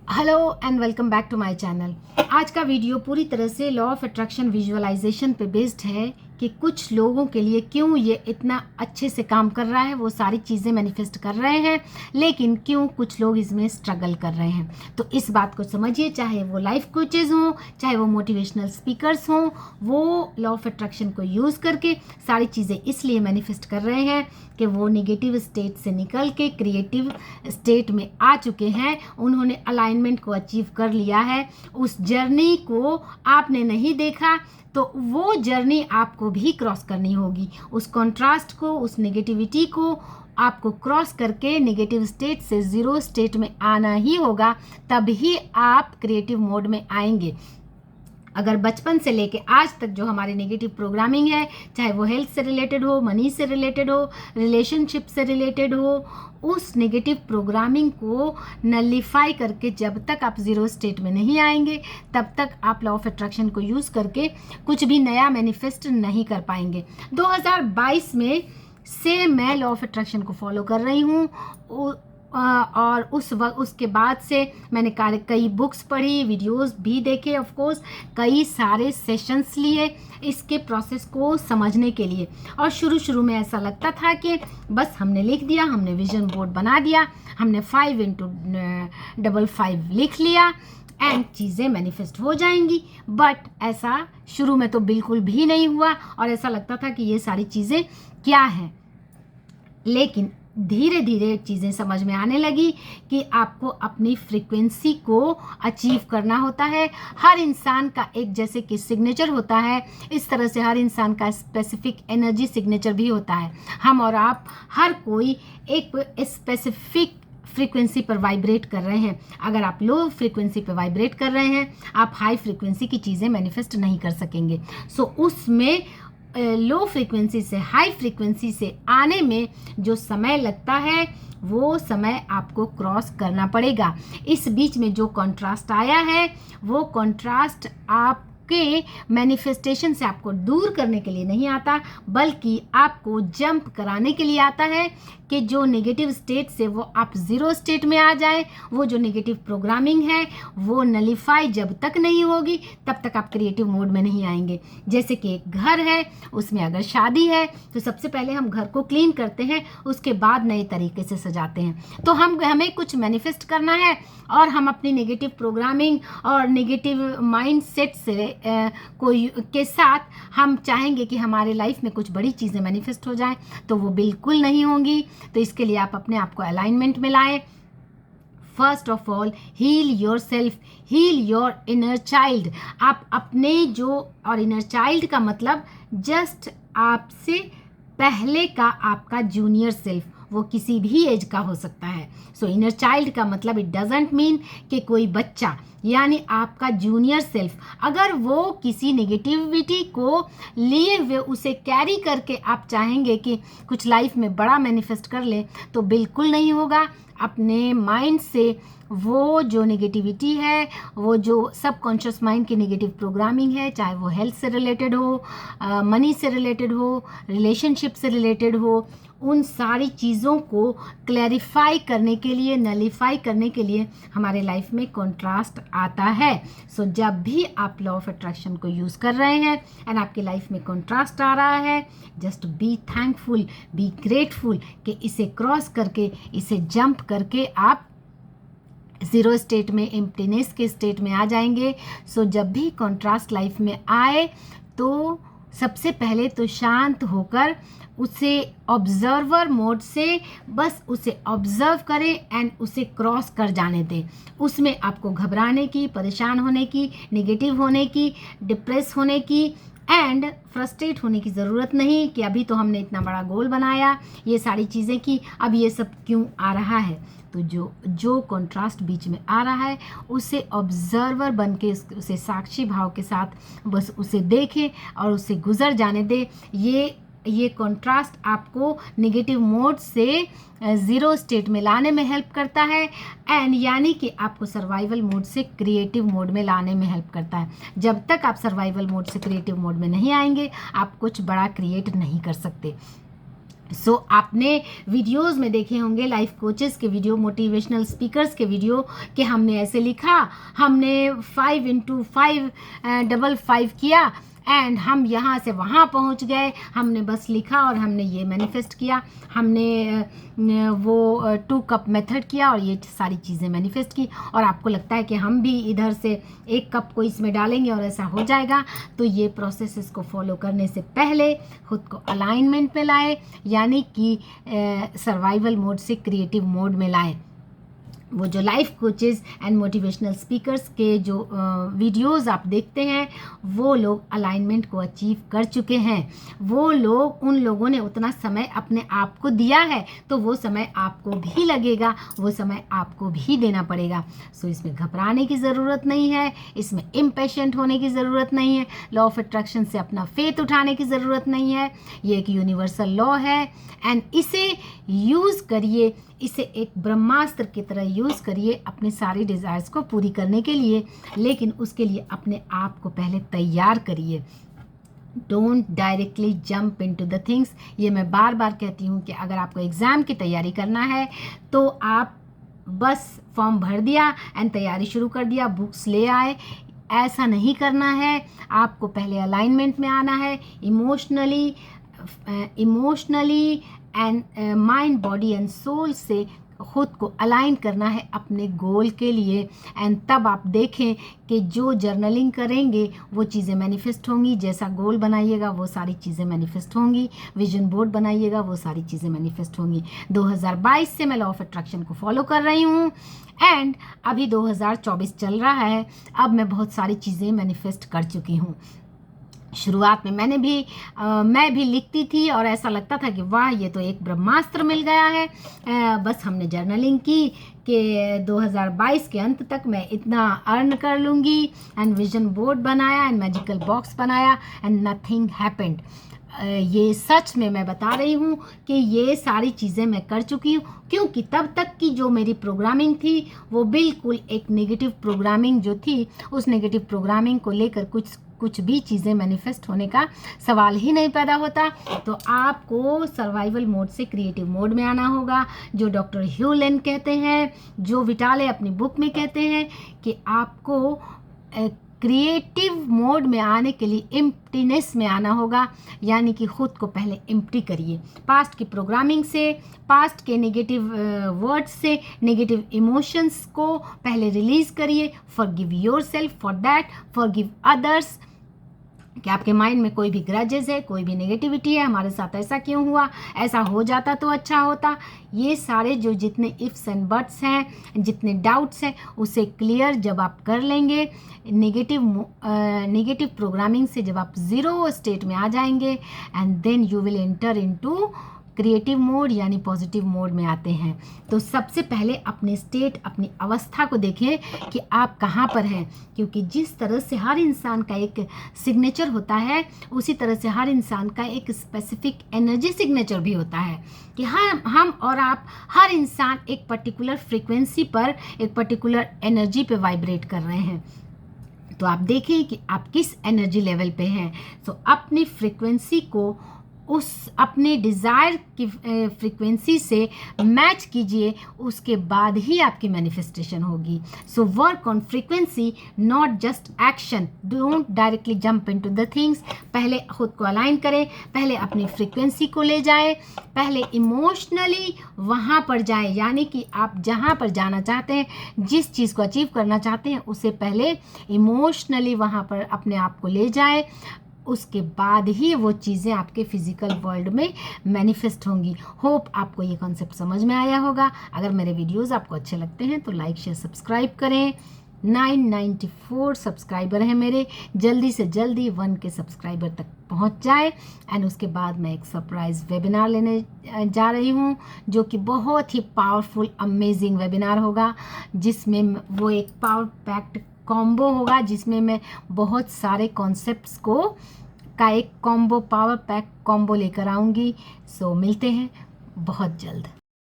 Hello and welcome back to my channel. आज का video पूरी तरह से लॉ ऑफ अट्रैक्शन विजुअलाइजेशन पे बेस्ड है कि कुछ लोगों के लिए क्यों ये इतना अच्छे से काम कर रहा है, वो सारी चीज़ें मैनिफेस्ट कर रहे हैं, लेकिन क्यों कुछ लोग इसमें स्ट्रगल कर रहे हैं। तो इस बात को समझिए, चाहे वो लाइफ कोचेज़ हों, चाहे वो मोटिवेशनल स्पीकर्स हों, वो लॉ ऑफ अट्रैक्शन को यूज़ करके सारी चीज़ें इसलिए मैनिफेस्ट कर रहे हैं कि वो निगेटिव स्टेट से निकल के क्रिएटिव स्टेट में आ चुके हैं। उन्होंने अलाइनमेंट को अचीव कर लिया है। उस जर्नी को आपने नहीं देखा तो वो जर्नी आपको भी क्रॉस करनी होगी। उस कॉन्ट्रास्ट को, उस नेगेटिविटी को आपको क्रॉस करके नेगेटिव स्टेट से ज़ीरो स्टेट में आना ही होगा, तभी आप क्रिएटिव मोड में आएंगे। अगर बचपन से लेके आज तक जो हमारी नेगेटिव प्रोग्रामिंग है, चाहे वो हेल्थ से रिलेटेड हो, मनी से रिलेटेड हो, रिलेशनशिप से रिलेटेड हो, उस नेगेटिव प्रोग्रामिंग को नलिफाई करके जब तक आप ज़ीरो स्टेट में नहीं आएंगे, तब तक आप लॉ ऑफ अट्रैक्शन को यूज़ करके कुछ भी नया मैनिफेस्ट नहीं कर पाएंगे। 2022 में से मैं लॉ ऑफ अट्रैक्शन को फॉलो कर रही हूँ और उसके बाद से मैंने कई बुक्स पढ़ी, वीडियोस भी देखे, ऑफ कोर्स कई सारे सेशंस लिए इसके प्रोसेस को समझने के लिए। और शुरू शुरू में ऐसा लगता था कि बस हमने लिख दिया, हमने विजन बोर्ड बना दिया, हमने 5x55 लिख लिया एंड चीज़ें मैनिफेस्ट हो जाएंगी। बट ऐसा शुरू में तो बिल्कुल भी नहीं हुआ और ऐसा लगता था कि ये सारी चीज़ें क्या हैं। लेकिन धीरे धीरे चीज़ें समझ में आने लगी कि आपको अपनी फ्रीक्वेंसी को अचीव करना होता है। हर इंसान का एक जैसे कि सिग्नेचर होता है, इस तरह से हर इंसान का स्पेसिफिक एनर्जी सिग्नेचर भी होता है। हम और आप हर कोई एक स्पेसिफिक फ्रीक्वेंसी पर वाइब्रेट कर रहे हैं। अगर आप लो फ्रीक्वेंसी पर वाइब्रेट कर रहे हैं, आप हाई फ्रीक्वेंसी की चीज़ें मैनिफेस्ट नहीं कर सकेंगे। सो उसमें लो फ्रीक्वेंसी से हाई फ्रीक्वेंसी से आने में जो समय लगता है, वो समय आपको क्रॉस करना पड़ेगा। इस बीच में जो कॉन्ट्रास्ट आया है, वो कॉन्ट्रास्ट आपके मैनिफेस्टेशन से आपको दूर करने के लिए नहीं आता, बल्कि आपको जंप कराने के लिए आता है कि जो नेगेटिव स्टेट से वो आप ज़ीरो स्टेट में आ जाए। वो जो नेगेटिव प्रोग्रामिंग है वो नलिफाई जब तक नहीं होगी, तब तक आप क्रिएटिव मोड में नहीं आएंगे। जैसे कि एक घर है, उसमें अगर शादी है तो सबसे पहले हम घर को क्लीन करते हैं, उसके बाद नए तरीके से सजाते हैं। तो हमें कुछ मैनिफेस्ट करना है और हम अपनी नेगेटिव प्रोग्रामिंग और नेगेटिव माइंड सेट से के साथ हम चाहेंगे कि हमारे लाइफ में कुछ बड़ी चीज़ें मैनिफेस्ट हो जाएं, तो वो बिल्कुल नहीं होंगी। तो इसके लिए आप अपने आप को अलाइनमेंट में लाएं। First of all, heal yourself, heal your inner child. आप अपने और इनर चाइल्ड का मतलब जस्ट आपसे पहले का आपका जूनियर सेल्फ, वो किसी भी एज का हो सकता है। सो इनर चाइल्ड का मतलब इट डजंट मीन कि कोई बच्चा, यानी आपका जूनियर सेल्फ, अगर वो किसी नेगेटिविटी को लिए हुए उसे कैरी करके आप चाहेंगे कि कुछ लाइफ में बड़ा मैनिफेस्ट कर ले, तो बिल्कुल नहीं होगा। अपने माइंड से वो जो नेगेटिविटी है, वो जो सबकॉन्शियस माइंड की नेगेटिव प्रोग्रामिंग है, चाहे वो हेल्थ से रिलेटेड हो, मनी से रिलेटेड हो, रिलेशनशिप से रिलेटेड हो, उन सारी चीज़ों को क्लैरिफाई करने के लिए, नलिफाई करने के लिए हमारे लाइफ में कॉन्ट्रास्ट आता है। सो जब भी आप लॉ ऑफ अट्रैक्शन को यूज़ कर रहे हैं एंड आपकी लाइफ में कॉन्ट्रास्ट आ रहा है, just be thankful, be grateful कि इसे क्रॉस करके, इसे जंप करके आप ज़ीरो स्टेट में, एम्प्टीनेस के स्टेट में आ जाएंगे। सो जब भी कॉन्ट्रास्ट लाइफ में आए तो सबसे पहले तो शांत होकर उसे ऑब्जर्वर मोड से बस उसे ऑब्जर्व करें एंड उसे क्रॉस कर जाने दें। उसमें आपको घबराने की, परेशान होने की, नेगेटिव होने की, डिप्रेस होने की एंड फ्रस्ट्रेट होने की ज़रूरत नहीं कि अभी तो हमने इतना बड़ा गोल बनाया, ये सारी चीज़ें की, अब ये सब क्यों आ रहा है। तो जो कॉन्ट्रास्ट बीच में आ रहा है, उसे ऑब्जर्वर बन के, उसे साक्षी भाव के साथ बस उसे देखें और उसे गुजर जाने दें। ये कॉन्ट्रास्ट आपको नेगेटिव मोड से ज़ीरो स्टेट में लाने में हेल्प करता है एंड यानी कि आपको सर्वाइवल मोड से क्रिएटिव मोड में लाने में हेल्प करता है। जब तक आप सर्वाइवल मोड से क्रिएटिव मोड में नहीं आएंगे, आप कुछ बड़ा क्रिएट नहीं कर सकते। सो आपने वीडियोस में देखे होंगे लाइफ कोचेस के वीडियो, मोटिवेशनल स्पीकर्स के वीडियो, कि हमने ऐसे लिखा, हमने 5 × 5 किया एंड हम यहाँ से वहाँ पहुँच गए। हमने बस लिखा और हमने ये मैनिफेस्ट किया, हमने वो 2 कप मेथड किया और ये सारी चीज़ें मैनिफेस्ट की। और आपको लगता है कि हम भी इधर से 1 कप को इसमें डालेंगे और ऐसा हो जाएगा। तो ये प्रोसेस को फॉलो करने से पहले खुद को अलाइनमेंट में लाए, यानी कि सर्वाइवल मोड से क्रिएटिव मोड में लाए। वो जो life coaches and motivational speakers के जो वीडियोस आप देखते हैं, वो लोग अलाइनमेंट को अचीव कर चुके हैं। वो लोग, उन लोगों ने उतना समय अपने आप को दिया है, तो वो समय आपको भी लगेगा, वो समय आपको भी देना पड़ेगा। सो इसमें घबराने की ज़रूरत नहीं है, इसमें इम्पेशेंट होने की ज़रूरत नहीं है, लॉ ऑफ अट्रैक्शन से अपना फेथ उठाने की ज़रूरत नहीं है। ये एक यूनिवर्सल लॉ है एंड इसे यूज़ करिए, इसे एक ब्रह्मास्त्र की तरह यूज़ करिए अपने सारी डिज़ायर्स को पूरी करने के लिए। लेकिन उसके लिए अपने आप को पहले तैयार करिए। Don't directly jump into the things. ये मैं बार बार कहती हूँ कि अगर आपको एग्ज़ाम की तैयारी करना है तो आप बस फॉर्म भर दिया एंड तैयारी शुरू कर दिया, बुक्स ले आए, ऐसा नहीं करना है। आपको पहले अलाइनमेंट में आना है, emotionally and mind, body and soul से खुद को अलाइन करना है अपने गोल के लिए। एंड तब आप देखें कि जो जर्नलिंग करेंगे वो चीज़ें मैनिफेस्ट होंगी, जैसा गोल बनाइएगा वो सारी चीज़ें मैनिफेस्ट होंगी, विजन बोर्ड बनाइएगा वो सारी चीज़ें मैनिफेस्ट होंगी। 2022 से मैं लॉ ऑफ अट्रैक्शन को फॉलो कर रही हूँ एंड अभी 2024 चल रहा है। अब मैं बहुत सारी चीज़ें मैनिफेस्ट कर चुकी हूँ। शुरुआत में मैं भी लिखती थी और ऐसा लगता था कि वाह, ये तो एक ब्रह्मास्त्र मिल गया है। बस हमने जर्नलिंग की कि 2022 के अंत तक मैं इतना अर्न कर लूँगी एंड विजन बोर्ड बनाया एंड मैजिकल बॉक्स बनाया एंड नथिंग हैपेंड। ये सच में मैं बता रही हूँ कि ये सारी चीज़ें मैं कर चुकी हूँ, क्योंकि तब तक की जो मेरी प्रोग्रामिंग थी वो बिल्कुल एक नेगेटिव प्रोग्रामिंग जो थी, उस नेगेटिव प्रोग्रामिंग को लेकर कुछ भी चीज़ें मैनिफेस्ट होने का सवाल ही नहीं पैदा होता। तो आपको सर्वाइवल मोड से क्रिएटिव मोड में आना होगा, जो डॉक्टर ह्यू लेन कहते हैं, जो विटाले अपनी बुक में कहते हैं कि आपको क्रिएटिव मोड में आने के लिए एम्प्टीनेस में आना होगा, यानी कि खुद को पहले एम्प्टी करिए। पास्ट की प्रोग्रामिंग से, पास्ट के नेगेटिव वर्ड्स से, नेगेटिव इमोशंस को पहले रिलीज़ करिए। Forgive yourself for that, forgive others, कि आपके माइंड में कोई भी ग्रजेस है, कोई भी नेगेटिविटी है, हमारे साथ ऐसा क्यों हुआ, ऐसा हो जाता तो अच्छा होता। ये सारे जो जितने इफ्स एंड बट्स हैं, जितने डाउट्स हैं, उसे क्लियर जब आप कर लेंगे, नेगेटिव प्रोग्रामिंग से जब आप ज़ीरो स्टेट में आ जाएंगे and then you will enter into creative mode, यानी पॉजिटिव मोड में आते हैं। तो सबसे पहले अपने स्टेट, अपनी अवस्था को देखें कि आप कहाँ पर हैं, क्योंकि जिस तरह से हर इंसान का एक सिग्नेचर होता है, उसी तरह से हर इंसान का एक स्पेसिफिक एनर्जी सिग्नेचर भी होता है कि हम और आप, हर इंसान एक पर्टिकुलर फ्रीक्वेंसी पर, एक पर्टिकुलर एनर्जी पे वाइब्रेट कर रहे हैं। तो आप देखें कि आप किस एनर्जी लेवल पे हैं। सो अपनी फ्रीक्वेंसी को उस अपने डिज़ायर की फ्रीक्वेंसी से मैच कीजिए, उसके बाद ही आपकी मैनिफेस्टेशन होगी। So work on frequency, not just action. Don't directly jump into the things. पहले खुद को अलाइन करें, पहले अपनी फ्रीक्वेंसी को ले जाएं, पहले इमोशनली वहाँ पर जाएं, यानी कि आप जहाँ पर जाना चाहते हैं, जिस चीज़ को अचीव करना चाहते हैं, उसे पहले इमोशनली वहाँ पर अपने आप को ले जाएं। उसके बाद ही वो चीज़ें आपके फिजिकल वर्ल्ड में मैनिफेस्ट होंगी। होप आपको ये कॉन्सेप्ट समझ में आया होगा। अगर मेरे वीडियोस आपको अच्छे लगते हैं तो लाइक, शेयर, सब्सक्राइब करें। 994 सब्सक्राइबर हैं मेरे, जल्दी से जल्दी 1 के सब्सक्राइबर तक पहुंच जाए एंड उसके बाद मैं एक सरप्राइज़ वेबिनार लेने जा रही हूं, जो कि बहुत ही पावरफुल, अमेजिंग वेबिनार होगा, जिसमें वो एक पावर पैक्ड कॉम्बो होगा, जिसमें मैं बहुत सारे कॉन्सेप्ट्स का एक कॉम्बो, पावर पैक कॉम्बो लेकर आऊँगी। सो मिलते हैं बहुत जल्द।